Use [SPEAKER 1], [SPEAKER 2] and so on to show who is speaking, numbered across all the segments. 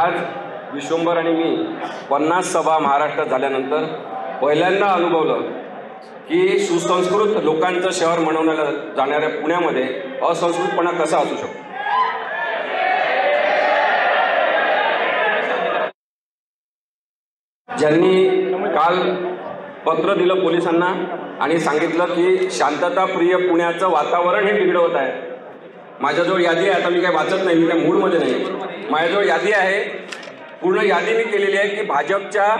[SPEAKER 1] आज विश्वंभर आणि मी 50 सभा महाराष्ट्रात झाल्यानंतर पहिल्यांदा अनुभवलं की सुसंस्कृत लोकांचं शहर म्हणवण्याला जाणाऱ्या पुण्यामध्ये असंस्कृतपणा कसा असू शकतो। ज्यांनी काल पत्र दिलं पोलिसांना आणि सांगितलं की शांतताप्रिय पुण्याचं वातावरण हे बिघडवत आहे। माझ्याजवळ यादी आहे, आता मी काय वाचत नाही, मी त्या मूडमध्ये नाही। माझ्याजवळ यादी आहे, पूर्ण यादी मी केलेली आहे की भाजपच्या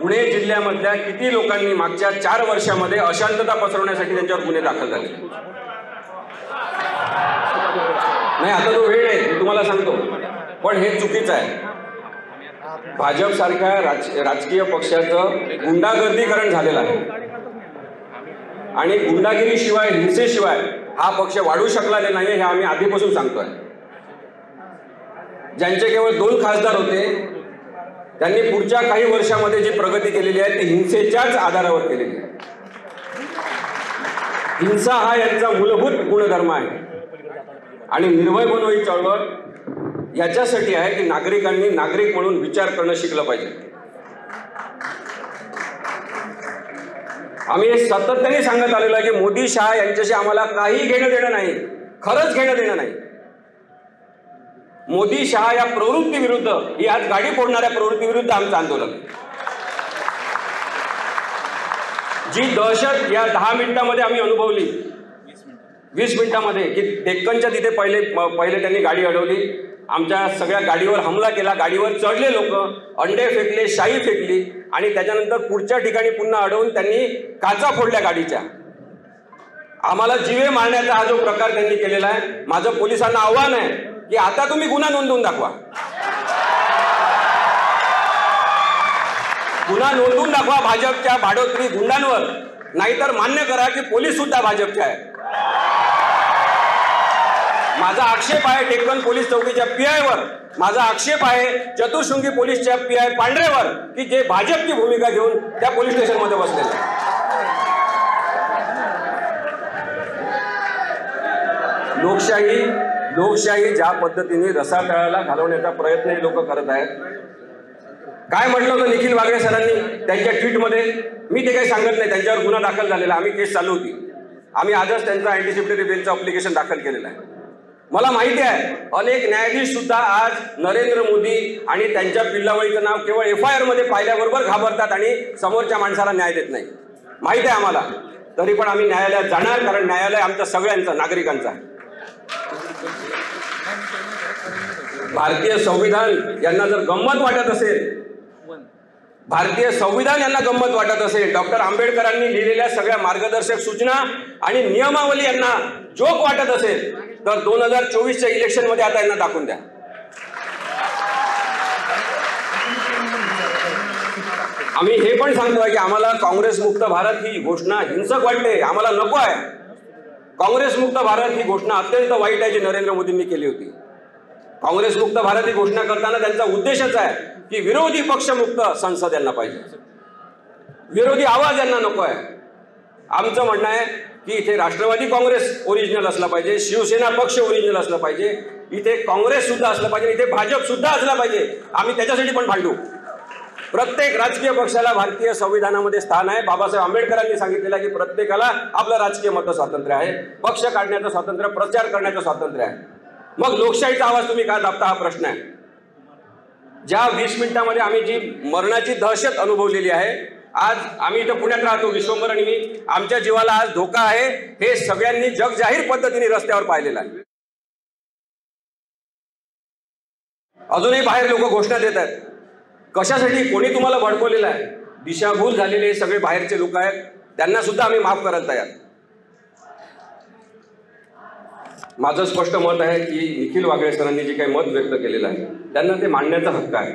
[SPEAKER 1] पुणे जिल्ह्यामधल्या किती लोकांनी मागच्या 4 वर्षामध्ये अशांतता पसरवण्यासाठी त्यांच्यावर गुन्हे दाखल झाले। नाही, आता तो वेळ आहे, मी तुम्हाला सांगतो, पण हे चुकीचं आहे। भाजप सारख्या राजकीय पक्षाचं गुंडागर्दीकरण झालेलं आहे आणि गुंडागिरीशिवाय हिंसेशिवाय हा पक्ष वाढू शकला नाही हे आम्ही आधीपासून सांगतोय। ज्यांचे केवळ 2 खासदार होते त्यांनी पुढच्या काही वर्षामध्ये जी प्रगती केलेली आहे ती हिंसेच्याच आधारावर केलेली आहे। हिंसा हा यांचा मूलभूत गुणधर्म आहे आणि निर्भय बनव ही चळवळ याच्यासाठी आहे की नागरिकांनी नागरिक म्हणून विचार करणं शिकलं पाहिजे। आम्ही हे सातत्याने सांगत आलेलो आहे की मोदी शहा यांच्याशी आम्हाला काही घेणं देणं नाही, खरंच घेणं देणं नाही। मोदी शहा या प्रवृत्ती विरुद्ध, ही आज गाडी फोडणाऱ्या प्रवृत्ती विरुद्ध आमचं आंदोलन। जी दहशत या 10 मिनिटांमध्ये आम्ही अनुभवली, 20 मिनिटांमध्ये, की डेक्कनच्या तिथे पहिले त्यांनी गाडी अडवली, आमच्या सगळ्या गाडीवर हमला केला, गाडीवर चढले लोक, अंडे फेकले, शाई फेकली आणि त्याच्यानंतर पुढच्या ठिकाणी पुन्हा अडवून त्यांनी काचा फोडल्या गाडीच्या। आम्हाला जीवे मारण्याचा हा जो प्रकार त्यांनी केलेला आहे, माझं पोलिसांना आव्हान आहे की आता तुम्ही गुन्हा नोंदवून दाखवा, गुन्हा नोंदवून दाखवा भाजपच्या भाडोत्री गुंडांवर, नाहीतर मान्य करा की पोलीस सुद्धा भाजपचे आहेत। माझा आक्षेप आहे डेक्कन पोलीस चौकीच्या पीआयवर, माझा आक्षेप आहे चतुर्शृंगी पोलीसच्या पीआय पांढरेवर की जे भाजपची भूमिका घेऊन त्या पोलीस स्टेशनमध्ये बसलेले। लोकशाही ज्या पद्धतीने रसातळाला घालवण्याचा प्रयत्न हे लोक करत आहेत। काय म्हटलं होतं निखिल वागळे सरांनी त्यांच्या ट्विटमध्ये, मी ते काही सांगत नाही, त्यांच्यावर गुन्हा दाखल झालेला, आम्ही केस चालू होती, आम्ही आजच त्यांचा अँटिसिपेटरी बेलचं अप्लिकेशन दाखल केलेलं आहे। मला माहिती आहे अनेक न्यायाधीश सुद्धा आज नरेंद्र मोदी आणि त्यांच्या पिल्लावळीचं नाव केवळ FIR मध्ये पाहिल्याबरोबर घाबरतात आणि समोरच्या माणसाला न्याय देत नाही, माहिती आहे आम्हाला, तरी पण आम्ही न्यायालयात जाणार, कारण न्यायालय आमचं सगळ्यांचं, नागरिकांचं आहे। भारतीय संविधान यांना जर गंमत वाटत असेल, भारतीय संविधान यांना गंमत वाटत असेल, डॉक्टर आंबेडकरांनी लिहिलेल्या सगळ्या मार्गदर्शक सूचना आणि नियमावली यांना जोक वाटत असेल, तर 2024च्या इलेक्शन मध्ये आता यांना दाखवून द्या। आम्ही हे पण सांगतोय की आम्हाला काँग्रेस मुक्त भारत ही घोषणा हिंसक वाटते, आम्हाला नको आहे। काँग्रेस मुक्त भारत ही घोषणा अत्यंत वाईट आहे जी नरेंद्र मोदींनी केली होती। काँग्रेस मुक्त भारत ही घोषणा करताना त्यांचा उद्देशच आहे की विरोधी पक्ष मुक्त संसद यांना पाहिजे, विरोधी आवाज यांना नको आहे। आमचं म्हणणं आहे की इथे राष्ट्रवादी काँग्रेस ओरिजिनल असला पाहिजे, शिवसेना पक्ष ओरिजिनल असला पाहिजे, इथे काँग्रेस सुद्धा असलं पाहिजे, इथे भाजप सुद्धा असला पाहिजे। आम्ही त्याच्यासाठी पण भांडू। प्रत्येक राजकीय पक्षाला भारतीय संविधानामध्ये स्थान आहे। बाबासाहेब आंबेडकरांनी सांगितलेलं आहे की प्रत्येकाला आपलं राजकीय मत स्वातंत्र्य आहे, पक्ष काढण्याचं स्वातंत्र्य, प्रचार करण्याचं स्वातंत्र्य आहे। मग लोकशाहीचा आवाज तुम्ही का दाबता हा प्रश्न आहे। ज्या 20 मिनिटांमध्ये आम्ही जी मरणाची दहशत अनुभवलेली आहे, आज आम्ही इथं पुण्यात राहतो, विश्वंभर आणि मी, आमच्या जीवाला आज धोका आहे हे सगळ्यांनी जगजाहीर पद्धतीने रस्त्यावर पाहिलेलं आहे। अजूनही बाहेर लोक घोषणा देत आहेत, कशासाठी, कोणी तुम्हाला भडकवलेलं आहे? दिशाभूल झालेले हे सगळे बाहेरचे लोक आहेत, त्यांना सुद्धा आम्ही माफ करायला तयार। माझं स्पष्ट मत आहे की निखिल वागळे सरांनी जे काही मत व्यक्त केलेलं आहे त्यांना ते मांडण्याचा हक्क आहे।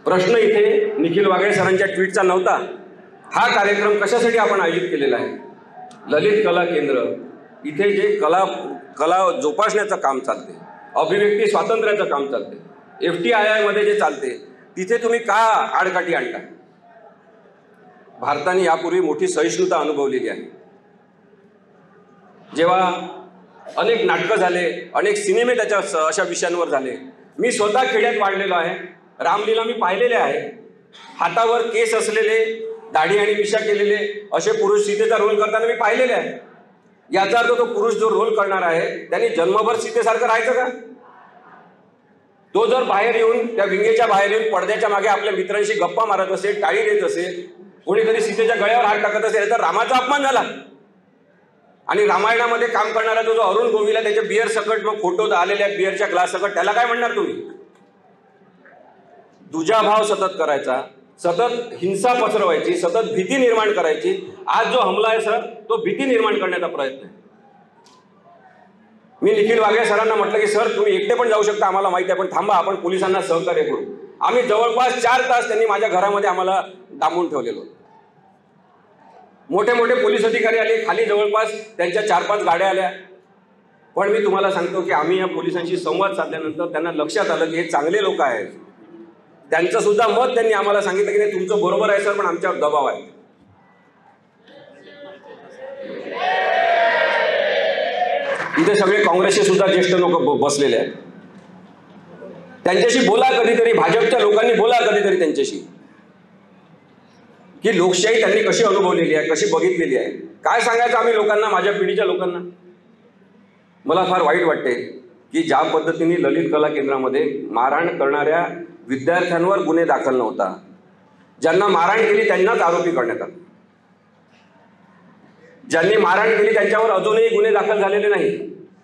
[SPEAKER 1] प्रश्न इथे निखिल वागळे सरांच्या ट्विटचा नव्हता। हा कार्यक्रम कशासाठी आपण आयोजित केलेला आहे? ललित कला केंद्र, इथे जे कला जोपासण्याचं काम चालते, अभिव्यक्ती स्वातंत्र्याचं काम चालते, FTII मध्ये जे चालते, तिथे तुम्ही का आडकाठी आणता? भारताने यापूर्वी मोठी सहिष्णुता अनुभवलेली आहे। जेव्हा अनेक नाटकं झाले, अनेक सिनेमे त्याच्या अशा विषयांवर झाले, मी स्वतः खेड्यात वाढलेलो आहे, रामलीला मी पाहिलेले आहे. हातावर केस असलेले, दाढी आणि मिशा केलेले असे पुरुष सीतेचा रोल करताना मी पाहिलेले आहे. याचा अर्थ तो पुरुष जो रोल करणार आहे त्यांनी जन्मभर सीतेसारखं राहायचं का? तो जर बाहेर येऊन, त्या विंगेच्या बाहेर येऊन पडद्याच्या मागे आपल्या मित्रांशी गप्पा मारत असेल, टाळी देत असेल, कोणीतरी सीतेच्या गळ्यावर हात टाकत असेल, तर रामाचा अपमान झाला. आणि रामायणामध्ये काम करणारा जो अरुण गोविला त्याच्या बियर सकट मग फोटो आलेल्या बियरच्या ग्लास सकट, त्याला काय म्हणणार तुम्ही? दुजाभाव सतत करायचा, सतत हिंसा पसरवायची, सतत भीती निर्माण करायची. आज जो हमला आहे सर, तो भीती निर्माण करण्याचा प्रयत्न आहे. मी निखिल वागळे सरांना म्हटलं की सर तुम्ही एकटे पण जाऊ शकता, आम्हाला माहिती आहे, पण थांबा, आपण पोलिसांना सहकार्य करू. आम्ही जवळपास 4 तास त्यांनी माझ्या घरामध्ये आम्हाला डांबून ठेवलेलो. मोठे मोठे पोलीस अधिकारी आले खाली, जवळपास त्यांच्या 4-5 गाड्या आल्या. पण मी तुम्हाला सांगतो की आम्ही या पोलिसांशी संवाद साधल्यानंतर त्यांना लक्षात आलं की हे चांगले लोक आहेत. त्यांचं सुद्धा मत त्यांनी आम्हाला सांगितलं की नाही तुमचं बरोबर आहे सर, पण आमच्यावर दबाव आहे. इथे सगळे काँग्रेसचे सुद्धा ज्येष्ठ लोक बसलेले आहेत. त्यांच्याशी बोला कधीतरी, भाजपच्या लोकांनी बोला कधीतरी त्यांच्याशी, की लोकशाही त्यांनी कशी अनुभवलेली आहे, कशी बघितलेली आहे. काय सांगायचं आम्ही लोकांना, माझ्या पिढीच्या लोकांना? मला फार वाईट वाटते की ज्या पद्धतीने ललित कला केंद्रामध्ये मारहाण करणाऱ्या विद्यार्थ्यांवर गुन्हे दाखल नव्हता, ज्यांना मारहाण केली त्यांनाच आरोपी करण्यात आले. ज्यांनी मारहाण केली त्यांच्यावर अजूनही गुन्हे दाखल झालेले नाही.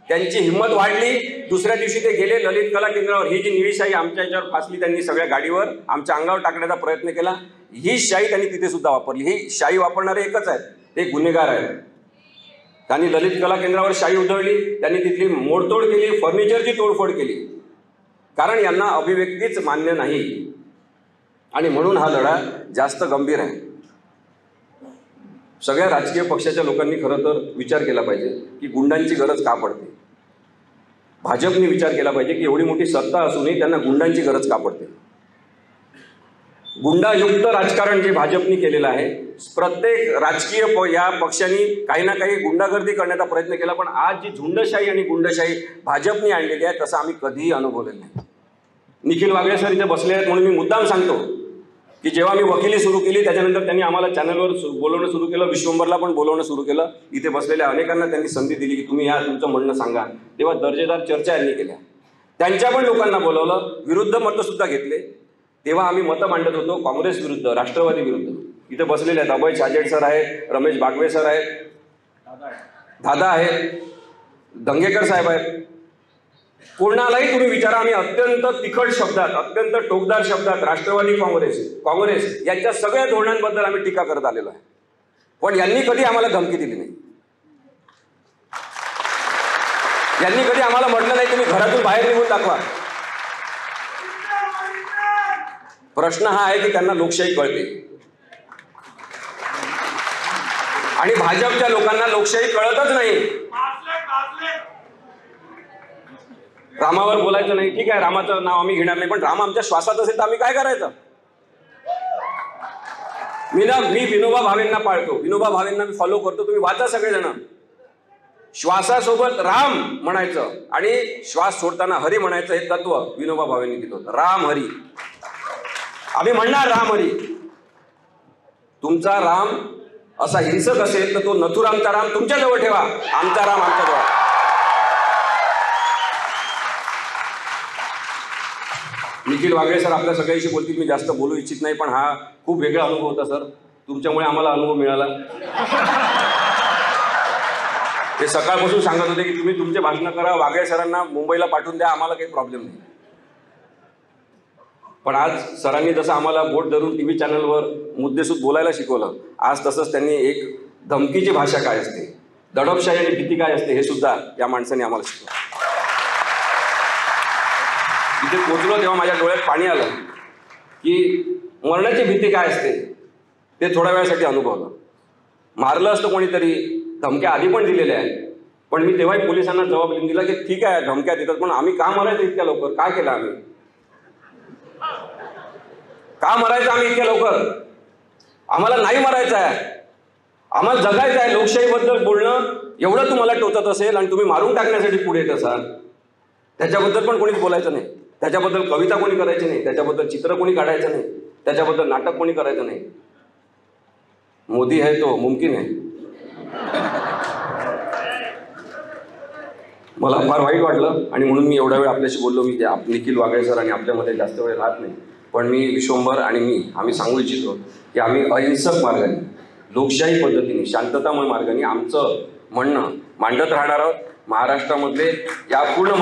[SPEAKER 1] त्यांची हिंमत वाढली, दुसऱ्या दिवशी ते गेले ललित कला केंद्रावर. ही जी निळी शाई आमच्या याच्यावर फासली त्यांनी सगळ्या गाडीवर, आमच्या अंगावर टाकण्याचा प्रयत्न केला. ही शाई त्यांनी तिथे सुद्धा वापरली. ही शाई वापरणारे एकच आहेत, ते गुन्हेगार आहेत. त्यांनी ललित कला केंद्रावर शाई उधळली, त्यांनी तिथली मोडतोड केली, फर्निचरची तोडफोड केली, कारण यांना अभिव्यक्तीच मान्य नाही. आणि म्हणून हा लढा जास्त गंभीर आहे. सगळ्या राजकीय पक्षाच्या लोकांनी खरं तर विचार केला पाहिजे की गुंडांची गरज का पडते. भाजपने विचार केला पाहिजे की एवढी मोठी सत्ता असूनही त्यांना गुंडांची गरज का पडते. गुंडायुक्त राजकारण जे भाजपने केलेलं आहे, प्रत्येक राजकीय या पक्षांनी काही ना काही गुंडागर्दी करण्याचा प्रयत्न केला, पण आज जी झुंडशाही आणि गुंडशाही भाजपने आणलेली आहे तसं आम्ही कधीही अनुभवलेलं नाही. निखिल वागळे सर इथे बसले आहेत म्हणून मी मुद्दाम सांगतो की जेव्हा मी वकिली सुरू केली त्याच्यानंतर त्यांनी आम्हाला चॅनलवर बोलवणं सुरू केलं, विश्वंभरला पण बोलवणं सुरू केलं. इथे बसलेल्या अनेकांना त्यांनी संधी दिली की तुम्ही या तुमचं म्हणणं सांगा. तेव्हा दर्जेदार चर्चा यांनी केल्या. त्यांच्या पण लोकांना बोलवलं, विरुद्ध मतं सुद्धा घेतले. तेव्हा आम्ही मतं मांडत होतो काँग्रेस विरुद्ध, राष्ट्रवादी विरुद्ध. इथे बसलेले आहेत अभय छाजेड सर आहेत, रमेश बागवे सर आहेत, दादा आहेत, दंगेकर साहेब आहेत. कोणालाही तुम्ही विचारा, आम्ही अत्यंत तिखट शब्दात, अत्यंत टोकदार शब्दात राष्ट्रवादी काँग्रेस यांच्या सगळ्या धोरणांबद्दल आम्ही टीका करत आलेलो आहे. पण यांनी कधी आम्हाला धमकी दिली नाही. यांनी कधी आम्हाला म्हटलं नाही तुम्ही घरातून बाहेर निघून दाखवा. प्रश्न हा आहे की त्यांना लोकशाही कळते आणि भाजपच्या लोकांना लोकशाही कळतच नाही. रामावर बोलायचं नाही, ठीक आहे, रामाचं नाव आम्ही घेणार नाही, पण राम आमच्या श्वासात असेल तर आम्ही काय करायचं? मी विनोबा भावेंना पाळतो, विनोबा भावेंना मी फॉलो करतो. तुम्ही वाचा सगळेजण. श्वासासोबत राम म्हणायचं आणि श्वास सोडताना हरी म्हणायचं, हे तत्व विनोबा भावेंनी दिलं होतं. राम हरी. आम्ही म्हणणार राम हरी. तुमचा राम असा हिंसक असेल तर तो नथुरामचा राम तुमच्या जवळ ठेवा, आमचा राम आमच्या जवळ. निखिल वागळे सर आपल्या सगळ्यांशी बोलतील, मी जास्त बोलू इच्छित नाही, पण हा खूप वेगळा अनुभव होता सर. तुमच्यामुळे आम्हाला अनुभव मिळाला. ते सकाळपासून सांगत होते की तुम्ही तुमचे भाषण करा, वागळे सरांना मुंबईला पाठवून द्या, आम्हाला काही प्रॉब्लेम नाही. पण आज सरांनी जसं आम्हाला बोट धरून टीव्ही चॅनलवर मुद्देसूद बोलायला शिकवलं, आज तसंच त्यांनी एक धमकीची भाषा काय असते, दडपशाही आणि भीती काय असते हे सुद्धा या माणसाने आम्हाला शिकवलं. तिथे पोचलो तेव्हा माझ्या डोळ्यात पाणी आलं की मरणाची भीती काय असते ते थोड्या वेळासाठी अनुभवलं. मारलं असतं कोणीतरी, धमक्या आधी पण दिलेल्या आहेत, पण मी तेव्हाही पोलिसांना जबाब देऊन दिला की ठीक आहे धमक्या देतात, पण आम्ही का मरायचं इतक्या लवकर? काय केलं आम्ही? का मरायचं आम्ही इतक्या लवकर? आम्हाला नाही मरायचं आहे, आम्हाला जगायचं आहे. लोकशाहीबद्दल बोलणं एवढं तुम्हाला टोचत असेल आणि तुम्ही मारून टाकण्यासाठी पुढे येत असाल, त्याच्याबद्दल पण कोणीच बोलायचं नाही. त्याच्याबद्दल कविता कोणी करायची नाही, त्याच्याबद्दल चित्र कोणी काढायचं नाही, त्याच्याबद्दल नाटक कोणी करायचं नाही. मोदी है तो मुमकिन है. मला फार वाईट वाटलं आणि म्हणून मी एवढा वेळ आपल्याशी बोललो. मी निखिल वागळे सर आणि आपल्यामध्ये जास्त वेळ राहत नाही, पण मी विश्वंभर आणि आम्ही सांगू इच्छितो की आम्ही अहिंसक मार्गाने, लोकशाही पद्धतीने, शांततामय मार्गाने आमचं म्हणणं मांडत राहणार आहोत. महाराष्ट्रामधले या पूर्ण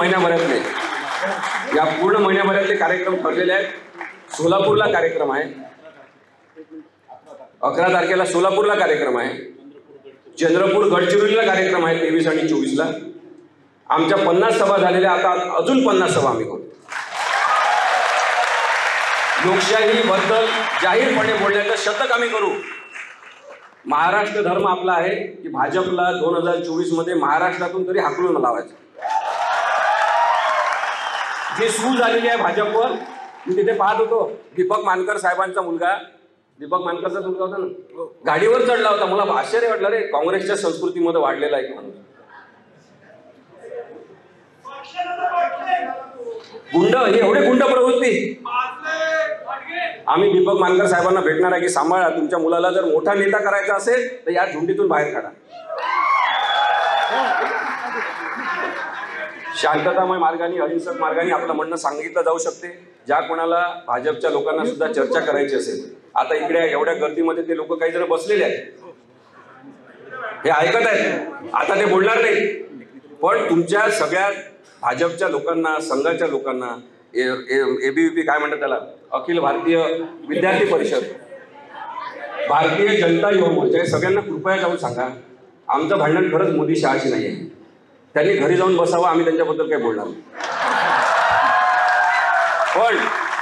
[SPEAKER 1] महिन्याभरातले कार्यक्रम ठरलेले आहेत. सोलापूरला कार्यक्रम आहे, 11 तारखेला सोलापूरला कार्यक्रम आहे, चंद्रपूर गडचिरोलीला कार्यक्रम आहे 23 आणि 24ला. आमच्या 50 सभा झालेल्या, आता अजून 50 सभा आम्ही करू. लोकशाहीबद्दल जाहीरपणे बोलण्याचं शतक आम्ही करू. महाराष्ट्र धर्म आपला आहे की भाजपला 2024 मध्ये महाराष्ट्रातून तरी हाकलून लावायचं. जी सूज झालेली आहे भाजपवर, मी तिथे पाहत होतो, दीपक मानकर साहेबांचा मुलगा, दीपक मानकरचा मुलगा होता ना, गाडीवर चढला होता. मला आश्चर्य वाटलं, रे काँग्रेसच्या संस्कृतीमध्ये वाढलेला एक माणूस. गुंड, ही एवढे गुंड प्रवृत्ती. आम्ही दीपक मानकर साहेबांना भेटणार आहे की सांभाळा, तुमच्या मुलाला जर मोठा नेता करायचा असेल तर या झुंडीतून बाहेर काढा. शांततामय मार्गाने, अहिंसक मार्गाने आपलं म्हणणं सांगितलं जाऊ शकते. ज्या कोणाला भाजपच्या लोकांना सुद्धा चर्चा करायची असेल, आता इकडे एवढ्या गर्दीमध्ये ते लोक काही जण बसलेले आहेत, हे ऐकत आहेत, आता ते बोलणार नाही. पण तुमच्या सगळ्या भाजपच्या लोकांना, संघाच्या लोकांना, एबीव्हीपी काय म्हणतात त्याला, अखिल भारतीय विद्यार्थी परिषद, भारतीय जनता युवा मोर्चा, या सगळ्यांना कृपया जाऊन सांगा, आमचं भांडण खरंच मोदी शहाशी नाही आहे. त्यांनी घरी जाऊन बसावं, आम्ही त्यांच्याबद्दल काही बोलणार नाही. पण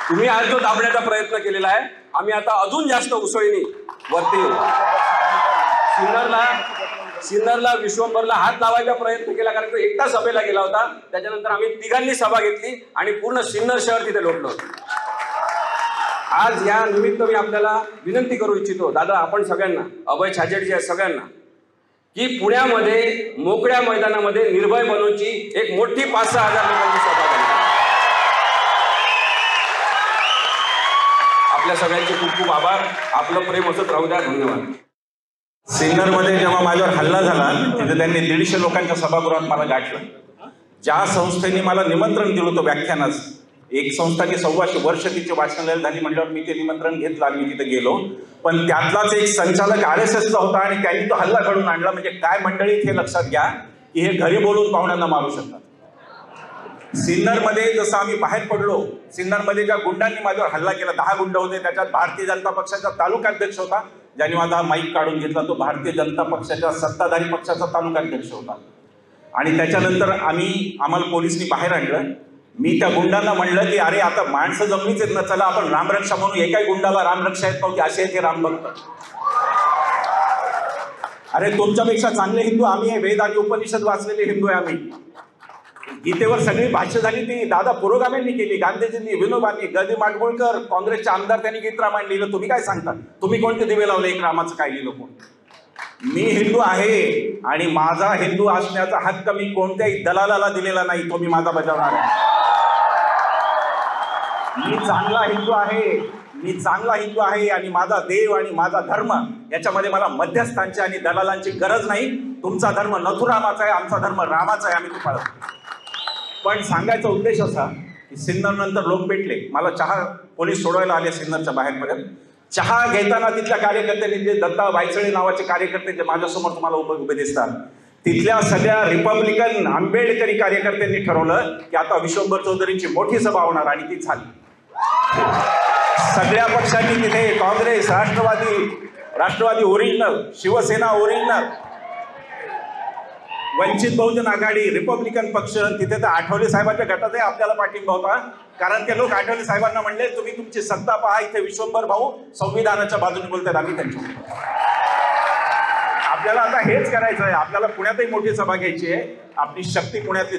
[SPEAKER 1] तुम्ही आज जो दाबण्याचा प्रयत्न केलेला आहे, आम्ही आता अजून जास्त उसळीने वरती येऊ. सिन्नरला विश्वंभरला हात लावायचा प्रयत्न केला, कारण तो एकटा सभेला गेला होता. त्याच्यानंतर आम्ही तिघांनी सभा घेतली आणि पूर्ण सिन्नर शहर तिथे लोटलं. आज या निमित्त मी आपल्याला विनंती करू इच्छितो, दादा, आपण सगळ्यांना, अभय छाजेडजी आहे सगळ्यांना, की पुण्यामध्ये मोकळ्या मैदानामध्ये निर्भय बनवची एक मोठी 5-6 हजार लोकांची सभा झाली. आपल्या सगळ्यांचे खूप खूप आभार. आपलं प्रेम असत राहू द्या. धन्यवाद.
[SPEAKER 2] सिन्नरमध्ये जेव्हा माझ्यावर हल्ला झाला, तिथे त्यांनी 150 लोकांच्या सभागृहात मला गाठलं. ज्या संस्थेने मला निमंत्रण दिलं होतं व्याख्यानास, एक संस्थाने 125 वर्ष तिची वाचनालय झाली म्हटल्यावर मी ते निमंत्रण घेतलं आणि मी तिथे गेलो. पण त्यातलाच एक संचालक RSSचा होता आणि त्यांनी तो हल्ला घडून आणला. म्हणजे काय मंडळी, हे लक्षात घ्या की हे घरी बोलून पाहुण्यांना मारू शकतात. सिन्नरमध्ये जसं आम्ही बाहेर पडलो, सिन्नरमध्ये ज्या गुंडांनी माझ्यावर हल्ला केला, 10 गुंड होते, त्याच्यात भारतीय जनता पक्षाचा तालुकाध्यक्ष होता, ज्यांनी माझा माईक काढून घेतला, तो भारतीय जनता पक्षाच्या सत्ताधारी पक्षाचा तालुकाध्यक्ष होता. आणि त्याच्यानंतर आम्हाला पोलिसांनी बाहेर आणलं. मी त्या गुंडांना म्हणलं की अरे आता माणसं जमलीच आहेत ना, चला आपण रामरक्षा म्हणून. एकाही गुंडाला रामरक्षा येत नव्हती, असे आहेत हे रामभक्त. अरे तुमच्यापेक्षा चांगले हिंदू आम्ही आहे, वेद आणि उपनिषद वाचलेले हिंदू आहे आम्ही. गीतेवर सगळी भाष्य झाली ती दादा पुरोगामींनी केली, गांधीजींनी, विनोबांनी, गदी माडगुळकर, काँग्रेसचे आमदार, त्यांनी गीत रामायण लिहिलं. तुम्ही काय सांगता? तुम्ही कोणते दिवे लावले? एक रामाचं काय लिहिलं कोण? मी हिंदू आहे आणि माझा हिंदू असण्याचा हक्क मी कोणत्याही दलालाला दिलेला नाही, तो मी माझा बजावणार आहे. मी चांगला हिंदू आहे आणि माझा देव आणि माझा धर्म याच्यामध्ये मला मध्यस्थांची आणि दलालांची गरज नाही. तुमचा धर्म नथुरामाचा आहे, आमचा धर्म रामाचा आहे, आम्ही तो पाळतो. पण सांगायचा उद्देश असा की सिन्नर नंतर लोक पेटले. मला चहा पोलीस सोडवायला आले सिन्नरच्या बाहेरपर्यंत. चहा घेताना तिथल्या कार्यकर्त्यांनी, जे दत्ता वायचळे नावाचे कार्यकर्ते जे माझ्यासमोर तुम्हाला उभे दिसतात, तिथल्या सगळ्या रिपब्लिकन आंबेडकरी कार्यकर्त्यांनी ठरवलं की आता विश्वंभर चौधरींची मोठी सभा होणार आणि ती झाली. सगळ्या पक्षांनी तिथे, काँग्रेस, राष्ट्रवादी ओरिजिनल, शिवसेना ओरिजिनल, वंचित बहुजन आघाडी, रिपब्लिकन पक्ष, तिथे तर आठवले साहेबांच्या गटातही आपल्याला पाठिंबा होता. कारण ते लोक आठवले साहेबांना म्हणले तुम्ही तुमची सत्ता पहा, इथे विश्वंभर भाऊ संविधानाच्या बाजूने बोलतात, आम्ही त्यांच्या. आपल्याला आता हेच करायचं आहे. आपल्याला पुण्यातही मोठी सभा घ्यायची आहे. आपली शक्ती पुण्यातली